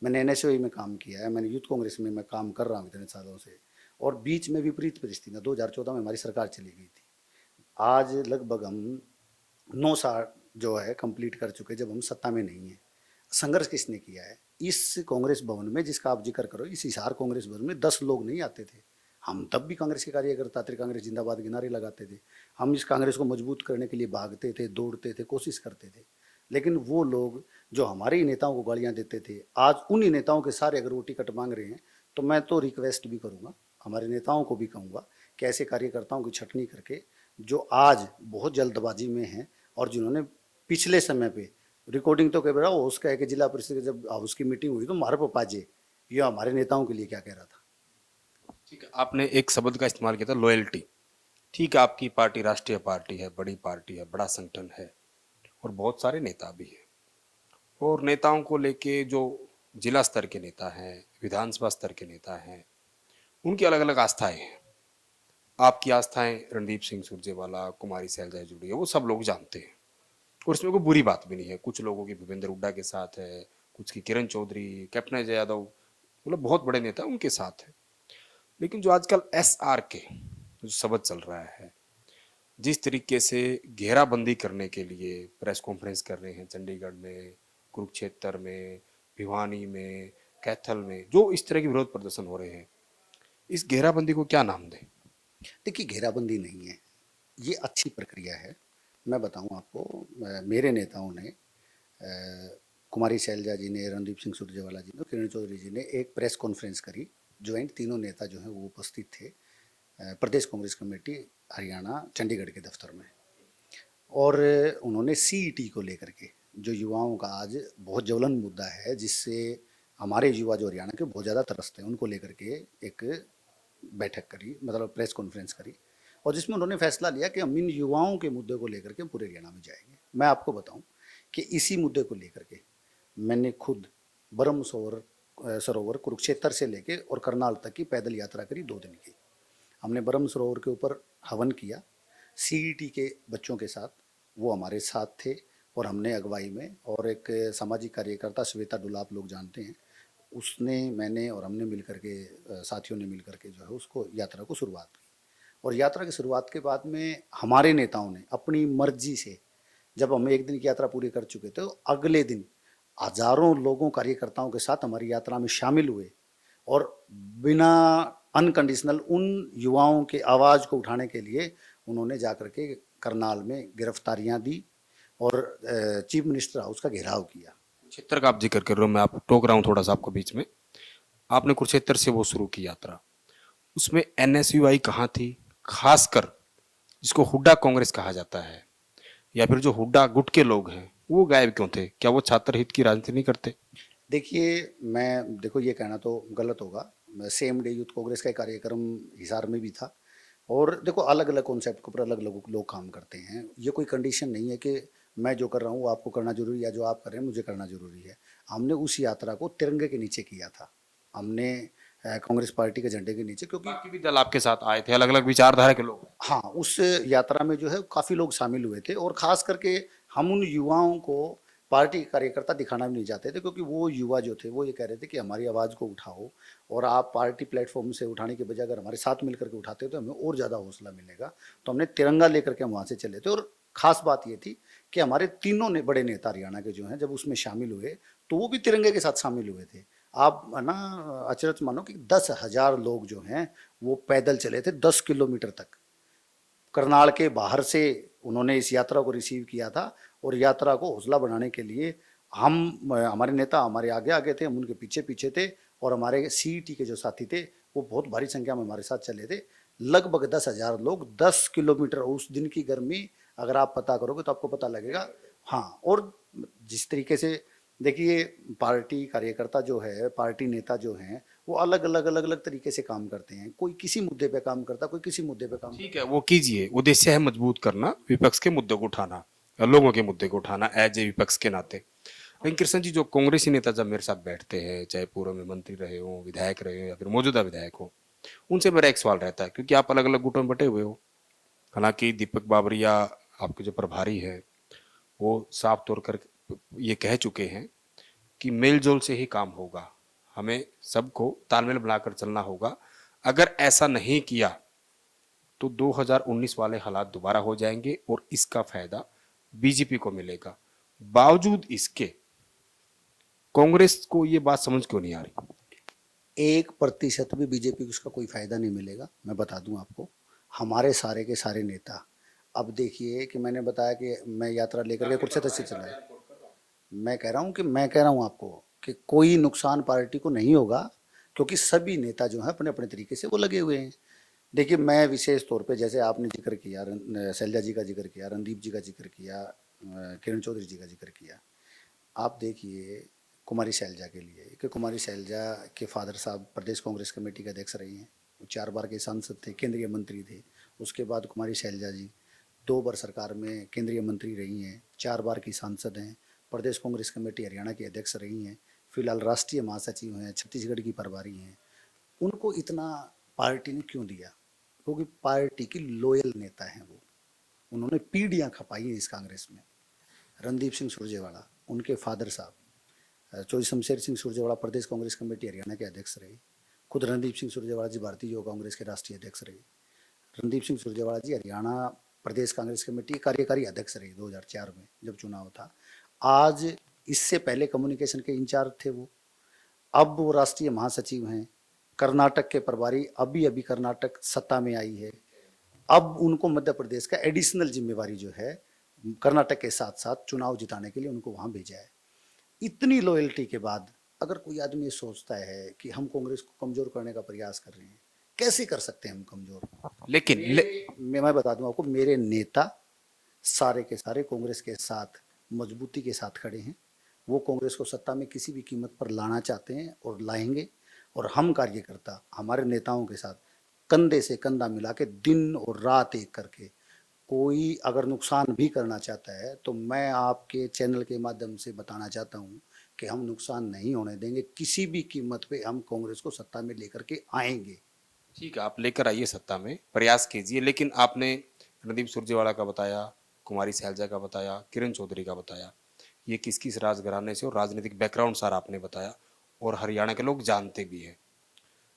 मैंने एनएसयूआई में काम किया है, मैंने यूथ कांग्रेस में मैं काम कर रहा हूँ इतने सालों से। और बीच में विपरीत परिस्थिति में 2014 में हमारी सरकार चली गई थी। आज लगभग हम 9 साल जो है कंप्लीट कर चुके जब हम सत्ता में नहीं है। संघर्ष किसने किया है? इस कांग्रेस भवन में जिसका आप जिक्र करो, इस हिसार कांग्रेस भवन में 10 लोग नहीं आते थे। हम तब भी कांग्रेस के कार्यकर्ता थे, कांग्रेस जिंदाबाद के नारे लगाते थे। हम इस कांग्रेस को मजबूत करने के लिए भागते थे, दौड़ते थे, कोशिश करते थे। लेकिन वो लोग जो हमारे ही नेताओं को गालियां देते थे, आज उन्हीं नेताओं के सारे अगर वो टिकट मांग रहे हैं, तो मैं तो रिक्वेस्ट भी करूंगा, हमारे नेताओं को भी कहूंगा कि ऐसे कार्यकर्ताओं की छटनी करके जो आज बहुत जल्दबाजी में हैं और जिन्होंने पिछले समय पे रिकॉर्डिंग तो कह रहा हो उसका है कि जिला परिषद की जब हाउस की मीटिंग हुई तो मारे पपाजे ये हमारे नेताओं के लिए क्या कह रहा था। ठीक है, आपने एक शब्द का इस्तेमाल किया था, लॉयल्टी। ठीक है, आपकी पार्टी राष्ट्रीय पार्टी है, बड़ी पार्टी है, बड़ा संगठन है और बहुत सारे नेता भी हैं। और नेताओं को लेके जो जिला स्तर के नेता हैं, विधानसभा स्तर के नेता हैं, उनकी अलग अलग आस्थाएं हैं। आपकी आस्थाएं रणदीप सिंह सुरजेवाला, कुमारी सैलजा से जुड़ी है, वो सब लोग जानते हैं और इसमें कोई बुरी बात भी नहीं है। कुछ लोगों की भूपेंद्र हुड्डा के साथ है, कुछ की किरण चौधरी, कैप्टन अजय यादव, मतलब बहुत बड़े नेता उनके साथ है। लेकिन जो आजकल SR के जो शब्द चल रहा है, जिस तरीके से घेराबंदी करने के लिए प्रेस कॉन्फ्रेंस कर रहे हैं चंडीगढ़ में, कुरुक्षेत्र में, भिवानी में, कैथल में, जो इस तरह के विरोध प्रदर्शन हो रहे हैं, इस घेराबंदी को क्या नाम दें? देखिए, घेराबंदी नहीं है, ये अच्छी प्रक्रिया है। मैं बताऊं आपको, मेरे नेताओं ने कुमारी शैलजा जी ने, रणदीप सिंह सुरजेवाला जी ने, किरण चौधरी जी ने एक प्रेस कॉन्फ्रेंस करी। ज्वाइंट तीनों नेता जो हैं वो उपस्थित थे प्रदेश कांग्रेस कमेटी हरियाणा चंडीगढ़ के दफ्तर में। और उन्होंने सीईटी को लेकर के, जो युवाओं का आज बहुत ज्वलन मुद्दा है, जिससे हमारे युवा जो हरियाणा के बहुत ज़्यादा त्रस्त हैं, उनको लेकर के एक बैठक करी, मतलब प्रेस कॉन्फ्रेंस करी। और जिसमें उन्होंने फैसला लिया कि हम इन युवाओं के मुद्दे को लेकर के पूरे हरियाणा में जाएंगे। मैं आपको बताऊं कि इसी मुद्दे को लेकर के मैंने खुद ब्रह्म सरोवर कुरुक्षेत्र से लेके और करनाल तक की पैदल यात्रा करी 2 दिन की। हमने ब्रह्म सरोवर के ऊपर हवन किया सीईटी के बच्चों के साथ, वो हमारे साथ थे। और हमने अगुवाई में, और एक सामाजिक कार्यकर्ता श्वेता डुलाप लोग जानते हैं, उसने, मैंने और हमने मिलकर के, साथियों ने मिलकर के जो है उसको यात्रा को शुरुआत की। और यात्रा की शुरुआत के बाद में हमारे नेताओं ने अपनी मर्जी से, जब हम एक दिन की यात्रा पूरी कर चुके थे, तो अगले दिन हजारों लोगों कार्यकर्ताओं के साथ हमारी यात्रा में शामिल हुए और बिना अनकंडीशनल उन युवाओं के आवाज़ को उठाने के लिए उन्होंने जाकर के करनाल में गिरफ्तारियां दी और चीफ मिनिस्टर हाउस का घेराव किया। कुरुक्षेत्र का आप जिक्र कर रहे हो, मैं आप टोक रहा हूँ थोड़ा सा आपको बीच में। आपने कुरुक्षेत्र से वो शुरू की यात्रा, उसमें NSUI कहाँ थी? खासकर जिसको हुड्डा कांग्रेस कहा जाता है, या फिर जो हुड्डा गुट के लोग हैं, वो गायब क्यों थे? क्या वो छात्र हित की राजनीति नहीं करते? देखिए, मैं, देखो ये कहना तो गलत होगा। सेम डे यूथ कांग्रेस का एक कार्यक्रम हिसार में भी था। और देखो, अलग अलग कॉन्सेप्ट के ऊपर अलग अलग लोग काम करते हैं। ये कोई कंडीशन नहीं है कि मैं जो कर रहा हूँ वो आपको करना जरूरी है, या जो आप कर रहे हैं मुझे करना जरूरी है। हमने उस यात्रा को तिरंगे के नीचे किया था, हमने कांग्रेस पार्टी के झंडे के नीचे, क्योंकि बाकी भी दल आपके साथ आए थे, अलग अलग विचारधारा के लोग। हाँ, उस यात्रा में जो है काफ़ी लोग शामिल हुए थे। और ख़ास करके हम उन युवाओं को पार्टी के कार्यकर्ता दिखाना भी नहीं चाहते थे, क्योंकि वो युवा जो थे वो ये कह रहे थे कि हमारी आवाज़ को उठाओ, और आप पार्टी प्लेटफॉर्म से उठाने के बजाय अगर हमारे साथ मिलकर के उठाते हो तो हमें और ज़्यादा हौसला मिलेगा। तो हमने तिरंगा लेकर के हम वहाँ से चले थे। और ख़ास बात ये थी कि हमारे तीनों ने बड़े नेता हरियाणा के जो हैं जब उसमें शामिल हुए तो वो भी तिरंगे के साथ शामिल हुए थे। आप ना अचरज मानो कि 10,000 लोग जो हैं वो पैदल चले थे 10 किलोमीटर तक। करनाल के बाहर से उन्होंने इस यात्रा को रिसीव किया था और यात्रा को हौसला बढ़ाने के लिए हम हमारे नेता हमारे आगे आगे थे, हम उनके पीछे पीछे थे और हमारे सीईटी के जो साथी थे वो बहुत भारी संख्या में हमारे साथ चले थे। लगभग 10,000 लोग 10 किलोमीटर। उस दिन की गर्मी अगर आप पता करोगे तो आपको पता लगेगा। हाँ, और जिस तरीके से देखिए पार्टी कार्यकर्ता जो है, पार्टी नेता जो हैं वो अलग अलग तरीके से काम करते हैं। कोई किसी मुद्दे पे काम करता, कोई किसी मुद्दे पे काम ठीक करता। है, वो कीजिए। उद्देश्य है मजबूत करना, विपक्ष के मुद्दे को उठाना, लोगों के मुद्दे को उठाना एज ए विपक्ष के नाते। लेकिन कृष्ण जी, जो कांग्रेसी नेता जब मेरे साथ बैठते हैं, चाहे पूर्व में मंत्री रहे हो, विधायक रहे हो या फिर मौजूदा विधायक हो, उनसे मेरा एक सवाल रहता है, क्योंकि आप अलग अलग गुटों में बटे हुए हो। हालांकि दीपक बाबरिया आपके जो प्रभारी है वो साफ तौर कर ये कह चुके हैं कि मेलजोल से ही काम होगा, हमें सबको तालमेल बनाकर चलना होगा। अगर ऐसा नहीं किया तो 2019 वाले हालात दोबारा हो जाएंगे और इसका फायदा बीजेपी को मिलेगा। बावजूद इसके कांग्रेस को ये बात समझ क्यों नहीं आ रही? 1% भी बीजेपी को उसका कोई फायदा नहीं मिलेगा। मैं बता दूं आपको, हमारे सारे के सारे नेता, अब देखिए कि मैंने बताया कि मैं यात्रा लेकर के कुरुक्षेत्र से चला। मैं कह रहा हूं आपको कि कोई नुकसान पार्टी को नहीं होगा क्योंकि सभी नेता जो हैं अपने अपने तरीके से वो लगे हुए हैं। देखिए मैं विशेष तौर पे, जैसे आपने जिक्र किया शैलजा जी का जिक्र किया, रणदीप जी का जिक्र किया, किरण चौधरी जी का जिक्र किया। आप देखिए कुमारी शैलजा के लिए कि कुमारी शैलजा के फादर साहब प्रदेश कांग्रेस कमेटी के अध्यक्ष रही हैं, वो 4 बार के सांसद थे, केंद्रीय मंत्री थे। उसके बाद कुमारी शैलजा जी 2 बार सरकार में केंद्रीय मंत्री रही हैं, 4 बार की सांसद हैं, प्रदेश कांग्रेस कमेटी हरियाणा की अध्यक्ष रही हैं, फिलहाल राष्ट्रीय महासचिव हैं, छत्तीसगढ़ की प्रभारी हैं। उनको इतना पार्टी ने क्यों दिया? क्योंकि पार्टी की लोयल नेता हैं वो। उन्होंने पीढ़ियां खपाई हैं इस कांग्रेस में। रणदीप सिंह सुरजेवाला, उनके फादर साहब चौधरी शमशेर सिंह सुरजेवाला प्रदेश कांग्रेस कमेटी हरियाणा के अध्यक्ष रहे। खुद रणदीप सिंह सुरजेवाला जी भारतीय युवा कांग्रेस के राष्ट्रीय अध्यक्ष रहे। रणदीप सिंह सुरजेवाला जी हरियाणा प्रदेश कांग्रेस कमेटी कार्यकारी अध्यक्ष रहे 2004 में जब चुनाव था। आज इससे पहले कम्युनिकेशन के इंचार्ज थे वो, अब वो राष्ट्रीय महासचिव हैं। कर्नाटक के प्रभारी, अभी अभी कर्नाटक सत्ता में आई है, अब उनको मध्य प्रदेश का एडिशनल जिम्मेवारी जो है कर्नाटक के साथ साथ चुनाव जिताने के लिए उनको वहां भेजा है। इतनी लॉयल्टी के बाद अगर कोई आदमी ये सोचता है कि हम कांग्रेस को कमजोर करने का प्रयास कर रहे हैं, कैसे कर सकते हैं हम कमजोर? लेकिन मैं बता दूं आपको, मेरे नेता सारे के सारे कांग्रेस के साथ मजबूती के साथ खड़े हैं। वो कांग्रेस को सत्ता में किसी भी कीमत पर लाना चाहते हैं और लाएंगे। और हम कार्यकर्ता हमारे नेताओं के साथ कंधे से कंधा मिला के दिन और रात एक करके, कोई अगर नुकसान भी करना चाहता है तो मैं आपके चैनल के माध्यम से बताना चाहता हूं कि हम नुकसान नहीं होने देंगे। किसी भी कीमत पे हम कांग्रेस को सत्ता में लेकर के आएंगे। ठीक है, आप लेकर आइए, सत्ता में प्रयास कीजिए। लेकिन आपने रणदीप सुरजेवाला का बताया, कुमारी सैलजा का बताया, किरण चौधरी का बताया, ये किस किस राजघराने से और राजनीतिक बैकग्राउंड सारा आपने बताया और हरियाणा के लोग जानते भी हैं।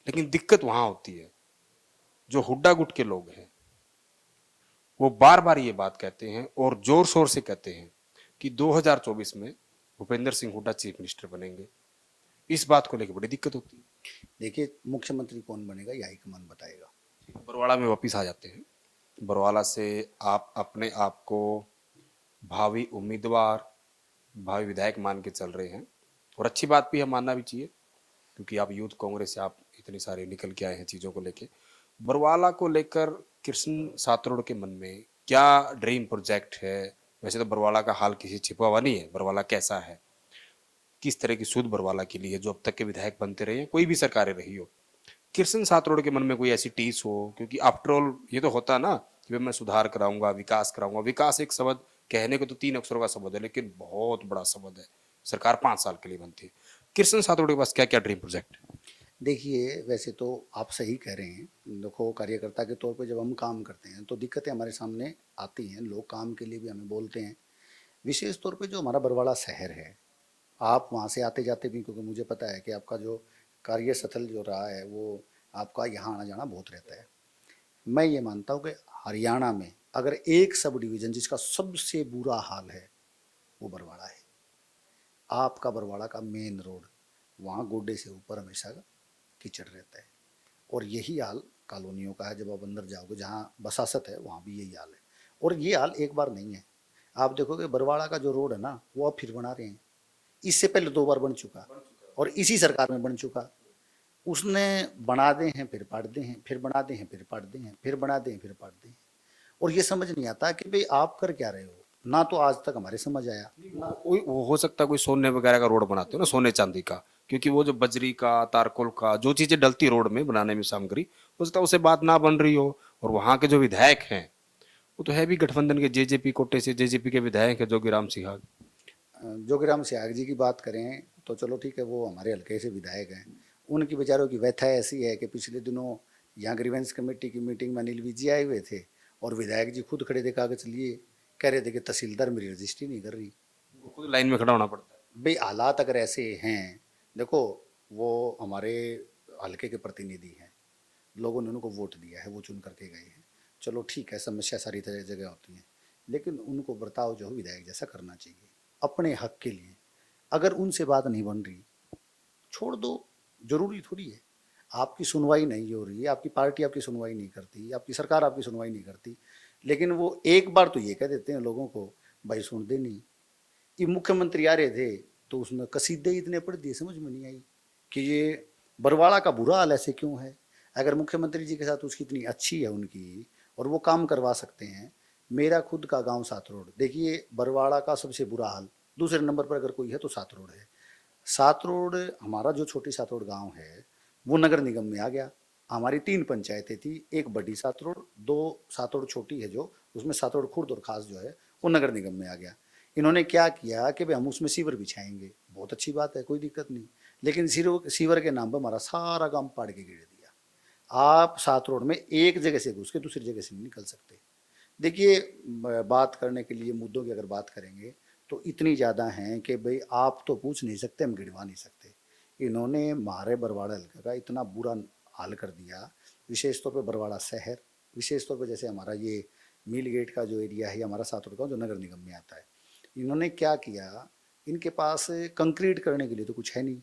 लेकिन दिक्कत वहां होती है, जो हुड्डा गुट के लोग हैं वो बार बार ये बात कहते हैं और जोर शोर से कहते हैं कि 2024 में भूपेंद्र सिंह हुड्डा चीफ मिनिस्टर बनेंगे। इस बात को लेकर बड़ी दिक्कत होती है। देखिए मुख्यमंत्री कौन बनेगा ये हाईकमान बताएगा। बरवाड़ा में वापिस आ जाते हैं। बरवाला से आप अपने आप को भावी उम्मीदवार, भावी विधायक मान के चल रहे हैं और अच्छी बात भी है, मानना भी चाहिए, क्योंकि आप यूथ कांग्रेस से आप इतनी सारे निकल के आए हैं चीज़ों को लेके। बरवाला को लेकर कृष्ण सातरोड़ के मन में क्या ड्रीम प्रोजेक्ट है? वैसे तो बरवाला का हाल किसी छिपा हुआ नहीं है, बरवाला कैसा है, किस तरह की सूद बरवाला के लिए जो अब तक के विधायक बनते रहे हैं, कोई भी सरकारें रही हो, कृष्ण सातरोड़ के मन में कोई ऐसी टीस हो? क्योंकि आफ्टर ऑल ये तो होता ना कि मैं सुधार कराऊंगा, विकास कराऊंगा। विकास एक शब्द कहने को तो 3 अक्षरों का शब्द है, लेकिन बहुत बड़ा शब्द है। सरकार 5 साल के लिए बनती है। कृष्ण सातरोड़ के पास क्या क्या ड्रीम प्रोजेक्ट है? देखिए वैसे तो आप सही कह रहे हैं। देखो कार्यकर्ता के तौर पे जब हम काम करते हैं तो दिक्कतें हमारे सामने आती हैं, लोग काम के लिए भी हमें बोलते हैं। विशेष तौर पे जो हमारा बरवाड़ा शहर है, आप वहाँ से आते जाते भी, क्योंकि मुझे पता है कि आपका जो कार्यस्थल जो रहा है वो आपका यहाँ आना जाना बहुत रहता है। मैं ये मानता हूँ कि हरियाणा में अगर एक सब डिवीजन जिसका सबसे बुरा हाल है वो बरवाड़ा है। आपका बरवाड़ा का मेन रोड, वहाँ गोड्डे से ऊपर हमेशा कीचड़ रहता है। और यही हाल कॉलोनियों का है। जब आप अंदर जाओगे जहाँ बसासत है वहाँ भी यही हाल है। और ये हाल एक बार नहीं है। आप देखोगे बरवाड़ा का जो रोड है ना वो अब फिर बना रहे हैं। इससे पहले 2 बार बन चुका और इसी सरकार में बन चुका। उसने बना दे हैं फिर पाट दे हैं, फिर बना दे हैं फिर पाट दे हैं, फिर बना दे हैं फिर पाट दे हैं। और ये समझ नहीं आता कि भाई आप कर क्या रहे हो। ना तो आज तक हमारे समझ आया। वो हो सकता है कोई सोने वगैरह का रोड बनाते हो ना, सोने चांदी का, क्योंकि वो जो बजरी का, तारकोल का, जो चीजें डलती रोड में बनाने में सामग्री, हो सकता है उससे बात ना बन रही हो। और वहां के जो विधायक हैं वो तो है भी गठबंधन के, जेजेपी कोटे से जेजेपी के विधायक है जोगीराम सिहाग। जोगीराम सियाग जी की बात करें तो चलो ठीक है, वो हमारे हल्के से विधायक हैं। उनकी बेचारों की व्यथा ऐसी है कि पिछले दिनों यहाँ ग्रीवेंस कमेटी की मीटिंग में अनिल विज जी आए हुए थे और विधायक जी खुद खड़े थे कागज लिए, कह रहे थे कि तहसीलदार मेरी रजिस्ट्री नहीं कर रही। वो खुद लाइन में खड़ा होना पड़ता है। भाई हालात अगर ऐसे हैं, देखो वो हमारे हल्के के प्रतिनिधि हैं, लोगों ने उनको वोट दिया है, वो चुन करके गए हैं। चलो ठीक है, समस्या सारी तरह जगह होती है, लेकिन उनको बर्ताव जो है विधायक जैसा करना चाहिए अपने हक के लिए। अगर उनसे बात नहीं बन रही, छोड़ दो, जरूरी थोड़ी है। आपकी सुनवाई नहीं हो रही है, आपकी पार्टी आपकी सुनवाई नहीं करती, आपकी सरकार आपकी सुनवाई नहीं करती, लेकिन वो एक बार तो ये कह देते हैं लोगों को, भाई सुनते नहीं। ये मुख्यमंत्री आ रहे थे तो उसमें कसीदे इतने पढ़ दिए, समझ में नहीं आई कि ये बरवाड़ा का बुरा हाल ऐसे क्यों है। अगर मुख्यमंत्री जी के साथ उसकी इतनी अच्छी है उनकी और वो काम करवा सकते हैं। मेरा खुद का गांव सात रोड, देखिए बरवाड़ा का सबसे बुरा हाल दूसरे नंबर पर अगर कोई है तो सात रोड है। सात रोड, हमारा जो छोटी सात रोड गाँव है वो नगर निगम में आ गया। हमारी 3 पंचायतें थी, एक बड़ी सात रोड, 2 सात रोड छोटी है जो, उसमें सात रोड खुर्द और खास जो है वो नगर निगम में आ गया। इन्होंने क्या किया कि भाई हम उसमें सीवर बिछाएंगे, बहुत अच्छी बात है, कोई दिक्कत नहीं। लेकिन सीवर के नाम पर हमारा सारा काम पाड़ के गिर दिया। आप सात रोड में एक जगह से घुस के दूसरी जगह से नहीं निकल सकते। देखिए, बात करने के लिए मुद्दों की अगर बात करेंगे तो इतनी ज़्यादा हैं कि भाई आप तो पूछ नहीं सकते, हम गिनवा नहीं सकते। इन्होंने हमारे बरवाड़ा हल्के का इतना बुरा हाल कर दिया, विशेष तौर पे बरवाड़ा शहर, विशेष तौर पे जैसे हमारा ये मिल गेट का जो एरिया है हमारा सात रोड का जो नगर निगम में आता है। इन्होंने क्या किया, इनके पास कंक्रीट करने के लिए तो कुछ है नहीं।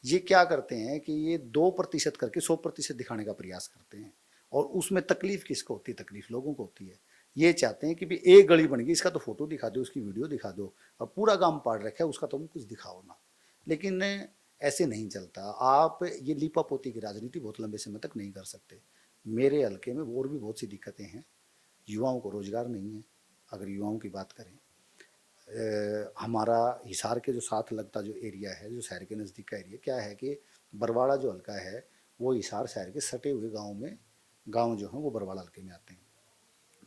ये क्या करते हैं कि ये 2% करके 100% दिखाने का प्रयास करते हैं। और उसमें तकलीफ किसको होती है? तकलीफ लोगों को होती है। ये चाहते हैं कि भी एक गली बन गई, इसका तो फोटो दिखा दो, उसकी वीडियो दिखा दो, और पूरा काम पाड़ रखा है उसका तुम कुछ दिखाओ ना। लेकिन ऐसे नहीं चलता। आप ये लीपापोती की राजनीति बहुत लंबे समय तक नहीं कर सकते। मेरे हल्के में और भी बहुत सी दिक्कतें हैं। युवाओं को रोजगार नहीं है। अगर युवाओं की बात करें, हमारा हिसार के जो साथ लगता जो एरिया है, जो शहर के नज़दीक का एरिया, क्या है कि बरवाड़ा जो हल्का है वो हिसार शहर के सटे हुए गाँव में, गांव जो हैं वो बरवाड़ा हल्के में आते हैं।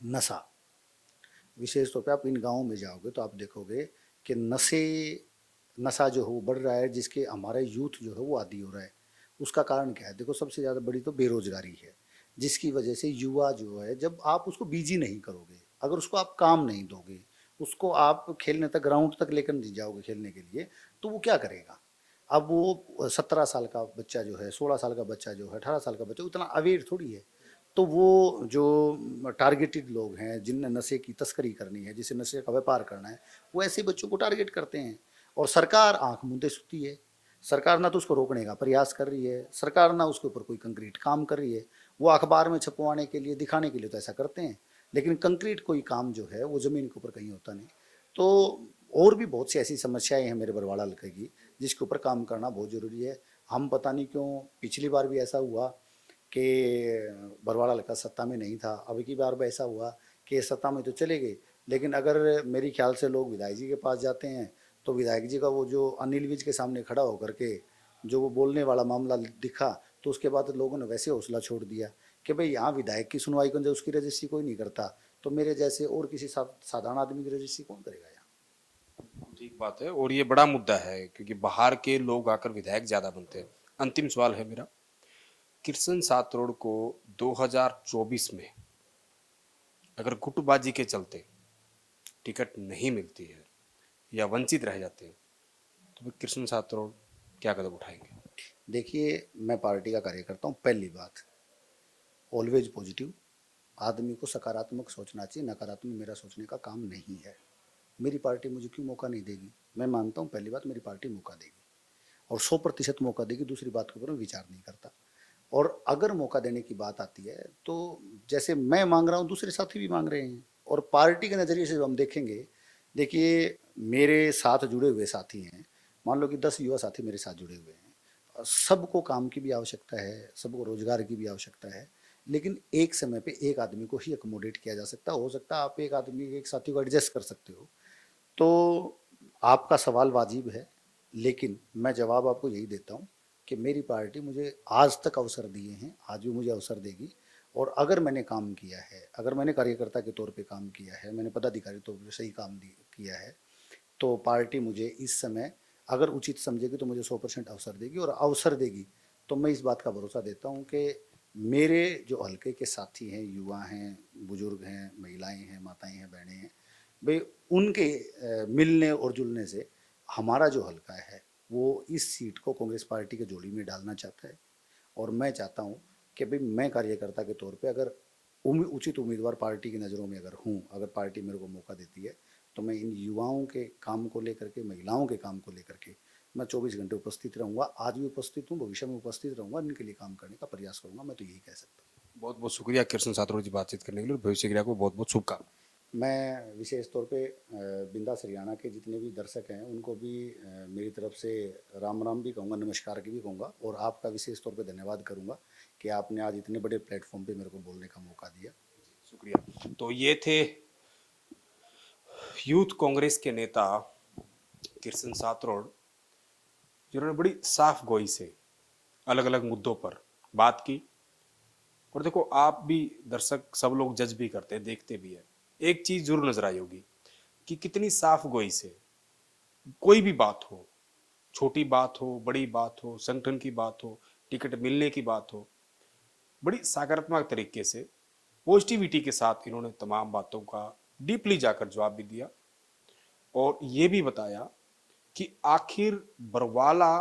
नशा, विशेष तौर पे आप इन गाँवों में जाओगे तो आप देखोगे कि नशा जो है वो बढ़ रहा है, जिसके हमारा यूथ जो है वो आदी हो रहा है। उसका कारण क्या है? देखो, सबसे ज़्यादा बड़ी तो बेरोजगारी है, जिसकी वजह से युवा जो है, जब आप उसको बिजी नहीं करोगे, अगर उसको आप काम नहीं दोगे, उसको आप खेलने तक, ग्राउंड तक लेकर नहीं जाओगे खेलने के लिए, तो वो क्या करेगा? अब वो 17 साल का बच्चा जो है, 16 साल का बच्चा जो है, 18 साल का बच्चा उतना अवेयर थोड़ी है। तो वो जो टारगेटेड लोग हैं जिनने नशे की तस्करी करनी है, जिसे नशे का व्यापार करना है, वो ऐसे बच्चों को टारगेट करते हैं। और सरकार आंख मूंदे सुती है। सरकार ना तो उसको रोकने का प्रयास कर रही है, सरकार ना उसके ऊपर कोई कंक्रीट काम कर रही है। वो अखबार में छपवाने के लिए, दिखाने के लिए तो ऐसा करते हैं, लेकिन कंक्रीट कोई काम जो है वो ज़मीन के ऊपर कहीं होता नहीं। तो और भी बहुत सी ऐसी समस्याएं हैं मेरे बरवाड़ा हल्के की, जिसके ऊपर काम करना बहुत ज़रूरी है। हम पता नहीं क्यों, पिछली बार भी ऐसा हुआ कि बरवाड़ा हल्का सत्ता में नहीं था, अब की बार भी ऐसा हुआ कि सत्ता में तो चले गए, लेकिन अगर मेरी ख्याल से लोग विधायक जी के पास जाते हैं तो विधायक जी का वो जो अनिल विज के सामने खड़ा होकर के जो वो बोलने वाला मामला दिखा, तो उसके बाद लोगों ने वैसे हौसला छोड़ दिया कि भाई यहाँ विधायक की सुनवाई कौन, उसकी रजिस्ट्री कोई नहीं करता, तो मेरे जैसे और किसी साधारण आदमी की रजिस्ट्री कौन करेगा यहाँ। ठीक बात है, और ये बड़ा मुद्दा है क्योंकि बाहर के लोग आकर विधायक ज्यादा बनते हैं। अंतिम सवाल है मेरा, किरसन सातरोड को 2024 में अगर गुटबाजी के चलते टिकट नहीं मिलती है या वंचित रह जाते हैं तो फिर कृष्ण सातरोड क्या कदम उठाएंगे? देखिए, मैं पार्टी का कार्यकर्ता हूँ, पहली बात ऑलवेज पॉजिटिव, आदमी को सकारात्मक सोचना चाहिए, नकारात्मक मेरा सोचने का काम नहीं है। मेरी पार्टी मुझे क्यों मौका नहीं देगी? मैं मानता हूँ पहली बात, मेरी पार्टी मौका देगी और 100% मौका देगी, दूसरी बात के ऊपर मैं विचार नहीं करता। और अगर मौका देने की बात आती है तो जैसे मैं मांग रहा हूँ दूसरे साथी भी मांग रहे हैं, और पार्टी के नज़रिए से जो हम देखेंगे, देखिए मेरे साथ जुड़े हुए साथी हैं, मान लो कि 10 युवा साथी मेरे साथ जुड़े हुए हैं, सबको काम की भी आवश्यकता है, सबको रोजगार की भी आवश्यकता है, लेकिन एक समय पे एक आदमी को ही अकोमोडेट किया जा सकता है। हो सकता है आप एक आदमी एक साथी को एडजस्ट कर सकते हो, तो आपका सवाल वाजिब है, लेकिन मैं जवाब आपको यही देता हूँ कि मेरी पार्टी मुझे आज तक अवसर दिए हैं, आज भी मुझे अवसर देगी। और अगर मैंने काम किया है, अगर मैंने कार्यकर्ता के तौर पे काम किया है, मैंने पदाधिकारी तौर पे सही काम किया है, तो पार्टी मुझे इस समय अगर उचित समझेगी तो मुझे 100% अवसर देगी। और अवसर देगी तो मैं इस बात का भरोसा देता हूँ कि मेरे जो हल्के के साथी हैं, युवा हैं, बुजुर्ग हैं, महिलाएं हैं, माताएं हैं, बहनें हैं, भाई उनके मिलने और जुलने से हमारा जो हल्का है वो इस सीट को कांग्रेस पार्टी के झोली में डालना चाहता है। और मैं चाहता हूँ कि भाई मैं कार्यकर्ता के तौर पे अगर उचित उम्मीदवार पार्टी की नज़रों में अगर हूँ, अगर पार्टी मेरे को मौका देती है, तो मैं इन युवाओं के काम को लेकर के, महिलाओं के काम को लेकर के मैं 24 घंटे उपस्थित रहूँगा। आज भी उपस्थित हूँ, भविष्य में उपस्थित रहूँगा, इनके लिए काम करने का प्रयास करूँगा। मैं तो यही कह सकता हूँ। बहुत बहुत शुक्रिया कृष्ण सातरों जी बातचीत करने के लिए, और भविष्य के लिए आपको बहुत बहुत शुभकामनाएं। मैं विशेष तौर पे बिंदास हरियाणा के जितने भी दर्शक हैं उनको भी मेरी तरफ से राम राम भी कहूँगा, नमस्कार की भी कहूँगा, और आपका विशेष तौर पे धन्यवाद करूँगा कि आपने आज इतने बड़े प्लेटफॉर्म पे मेरे को बोलने का मौका दिया। शुक्रिया। तो ये थे यूथ कांग्रेस के नेता कृष्ण सातरोड़, जिन्होंने बड़ी साफ गोई से अलग अलग मुद्दों पर बात की। और देखो, आप भी दर्शक, सब लोग जज भी करते हैं, देखते भी है, एक चीज जरूर नजर आई होगी कि कितनी साफ गोई से कोई भी बात हो, छोटी बात हो, बड़ी बात हो, संगठन की बात हो, टिकट मिलने की बात हो, बड़ी सकारात्मक तरीके से पॉजिटिविटी के साथ इन्होंने तमाम बातों का डीपली जाकर जवाब भी दिया, और ये भी बताया कि आखिर बरवाला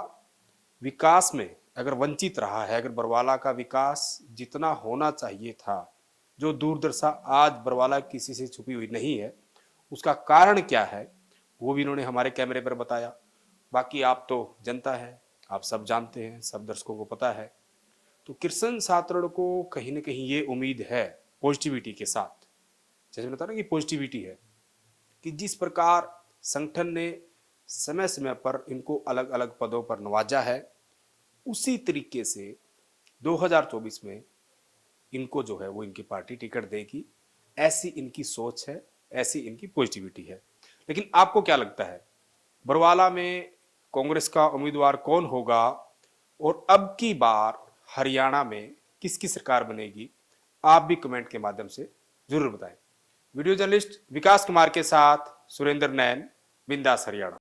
विकास में अगर वंचित रहा है, अगर बरवाला का विकास जितना होना चाहिए था, जो दूरदर्शा आज बरवाला किसी से छुपी हुई नहीं है, उसका कारण क्या है, वो भी इन्होंने हमारे कैमरे पर बताया। बाकी आप तो जनता है, आप सब जानते हैं, सब दर्शकों को पता है। तो कृष्ण सातरड़ को कहीं ना कहीं ये उम्मीद है पॉजिटिविटी के साथ, जैसे मैंने बताया ना कि पॉजिटिविटी है, कि जिस प्रकार संगठन ने समय समय पर इनको अलग अलग पदों पर नवाजा है, उसी तरीके से 2024 में इनको जो है वो इनकी पार्टी टिकट देगी। ऐसी इनकी सोच है, ऐसी इनकी पॉजिटिविटी है। लेकिन आपको क्या लगता है, बरवाला में कांग्रेस का उम्मीदवार कौन होगा, और अब की बार हरियाणा में किसकी सरकार बनेगी? आप भी कमेंट के माध्यम से जरूर बताएं। वीडियो जर्नलिस्ट विकास कुमार के साथ सुरेंद्र नैन, बिंदास हरियाणा।